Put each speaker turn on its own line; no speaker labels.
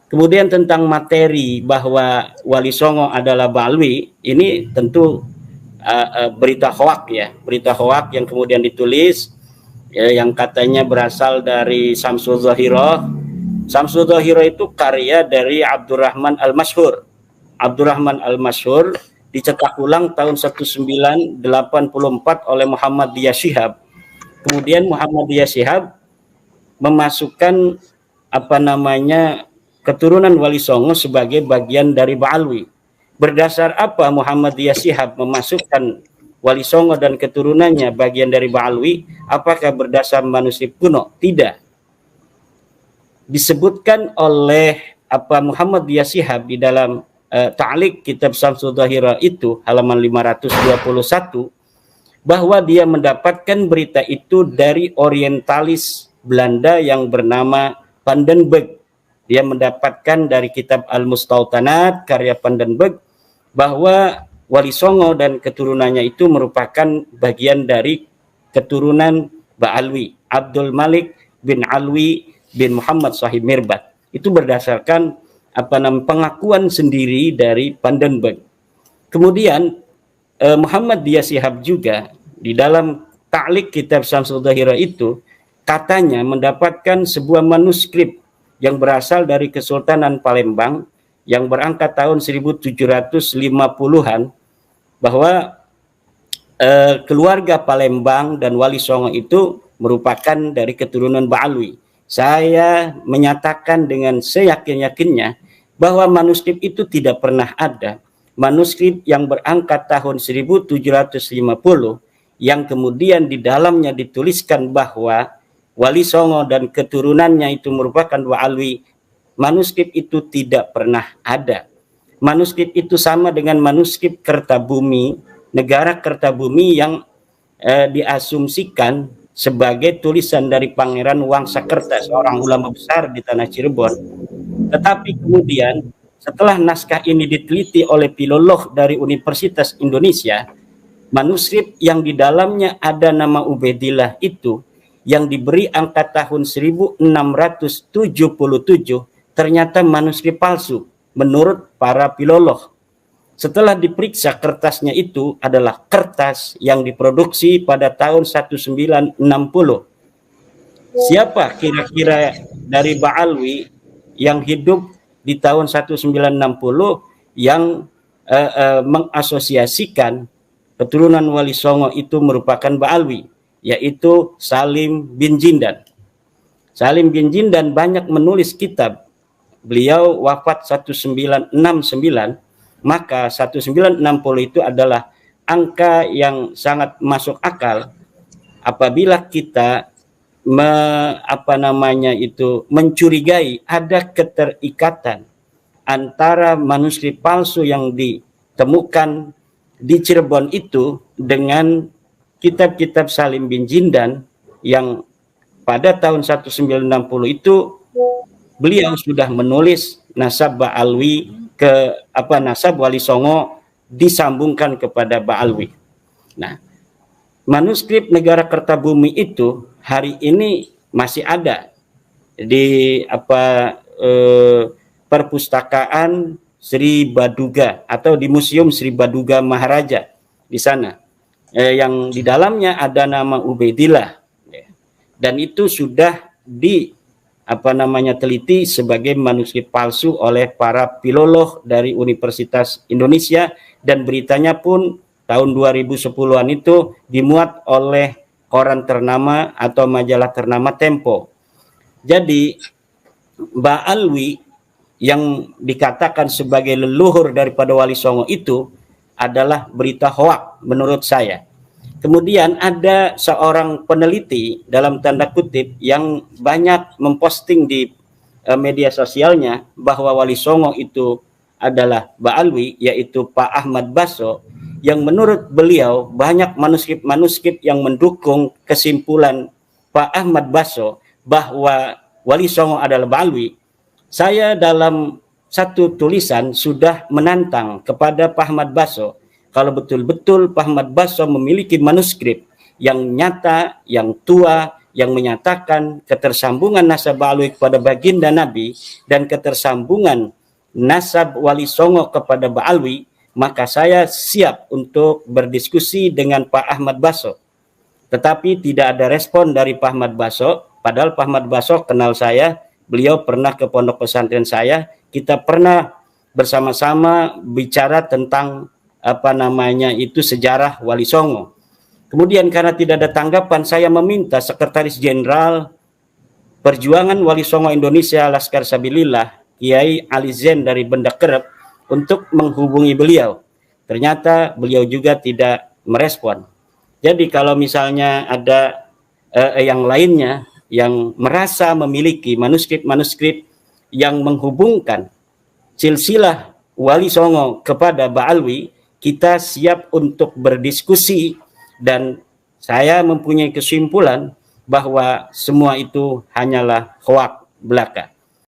Kemudian tentang materi bahwa Wali Songo adalah Ba'alwi, ini tentu berita hoak ya, berita hoak yang kemudian ditulis ya, yang katanya berasal dari Samsul Zahiro. Samsul Zahiro itu karya dari Abdurrahman Al-Masyhur. Abdurrahman Al-Masyhur dicetak ulang tahun 1984 oleh Muhammadiyah Syihab. Kemudian Muhammadiyah Syihab memasukkan keturunan Wali Songo sebagai bagian dari Ba'alwi. Berdasar apa Muhammadiyah Syihab memasukkan Wali Songo dan keturunannya bagian dari Ba'alwi? Apakah berdasar manuskrip kuno? Tidak. Disebutkan oleh Muhammadiyah Syihab di dalam ta'liq kitab Samsul Zahira itu halaman 521 bahwa dia mendapatkan berita itu dari orientalis Belanda yang bernama Van den Berg. Dia mendapatkan dari kitab Al-Mustautanat karya Van den Berg bahwa Wali Songo dan keturunannya itu merupakan bagian dari keturunan Ba'alwi, Abdul Malik bin Alwi bin Muhammad Sahib Mirbat. Itu berdasarkan pengakuan sendiri dari Van den Berg. Kemudian Muhammadiyah Syihab juga di dalam ta'liq kitab Samsul Zahira itu katanya mendapatkan sebuah manuskrip yang berasal dari Kesultanan Palembang yang berangkat tahun 1750-an bahwa keluarga Palembang dan Wali Songo itu merupakan dari keturunan Ba'alwi. Saya menyatakan dengan seyakin-yakinnya bahwa manuskrip itu tidak pernah ada. Manuskrip yang berangkat tahun 1750 yang kemudian di dalamnya dituliskan bahwa Wali Songo dan keturunannya itu merupakan Ba'alwi, manuskrip itu tidak pernah ada. Manuskrip itu sama dengan manuskrip Kertabumi, negara Kertabumi yang diasumsikan sebagai tulisan dari Pangeran Wangsakerta, seorang ulama besar di tanah Cirebon. Tetapi kemudian setelah naskah ini diteliti oleh filolog dari Universitas Indonesia, manuskrip yang di dalamnya ada nama Ubaidillah itu yang diberi angka tahun 1677 ternyata manuskrip palsu menurut para filolog. Setelah diperiksa kertasnya itu adalah kertas yang diproduksi pada tahun 1960. Siapa kira-kira dari Ba'alwi yang hidup di tahun 1960 yang mengasosiasikan keturunan Wali Songo itu merupakan Ba'alwi, yaitu Salim bin Jindan. Salim bin Jindan banyak menulis kitab. Beliau wafat 1969, maka 1960 itu adalah angka yang sangat masuk akal apabila kita mencurigai ada keterikatan antara manuskrip palsu yang ditemukan di Cirebon itu dengan kitab-kitab Salim bin Jindan yang pada tahun 1960 itu beliau sudah menulis nasab Ba'alwi nasab Wali Songo disambungkan kepada Ba'alwi. Nah, manuskrip negara Kertabumi itu hari ini masih ada di perpustakaan Sri Baduga atau di Museum Sri Baduga Maharaja di sana. Yang di dalamnya ada nama Ubaidillah dan itu sudah teliti sebagai manuskrip palsu oleh para filolog dari Universitas Indonesia dan beritanya pun tahun 2010-an itu dimuat oleh koran ternama atau majalah ternama Tempo. Jadi Ba'alwi yang dikatakan sebagai leluhur daripada Wali Songo itu adalah berita hoak menurut saya. Kemudian ada seorang peneliti dalam tanda kutip yang banyak memposting di media sosialnya bahwa Wali Songo itu adalah Ba'alwi, yaitu Pak Ahmad Basso, yang menurut beliau banyak manuskrip-manuskrip yang mendukung kesimpulan Pak Ahmad Basso bahwa Wali Songo adalah Ba'alwi. Saya dalam satu tulisan sudah menantang kepada Pak Ahmad Basso kalau betul-betul Pak Ahmad Basso memiliki manuskrip yang nyata, yang tua, yang menyatakan ketersambungan nasab Ba'alwi kepada baginda Nabi dan ketersambungan nasab Wali Songo kepada Ba'alwi, maka saya siap untuk berdiskusi dengan Pak Ahmad Baso. Tetapi tidak ada respon dari Pak Ahmad Baso, padahal Pak Ahmad Baso kenal saya, beliau pernah ke pondok pesantren saya, kita pernah bersama-sama bicara tentang sejarah Wali Songo. Kemudian karena tidak ada tanggapan, saya meminta Sekretaris Jenderal Perjuangan Wali Songo Indonesia Laskar Sabilillah, Kiai Ali Zain dari Benda Kerep, untuk menghubungi beliau. Ternyata beliau juga tidak merespon. Jadi kalau misalnya ada yang lainnya yang merasa memiliki manuskrip-manuskrip yang menghubungkan silsilah Wali Songo kepada Ba'alwi, kita siap untuk berdiskusi, dan saya mempunyai kesimpulan bahwa semua itu hanyalah hoak belaka.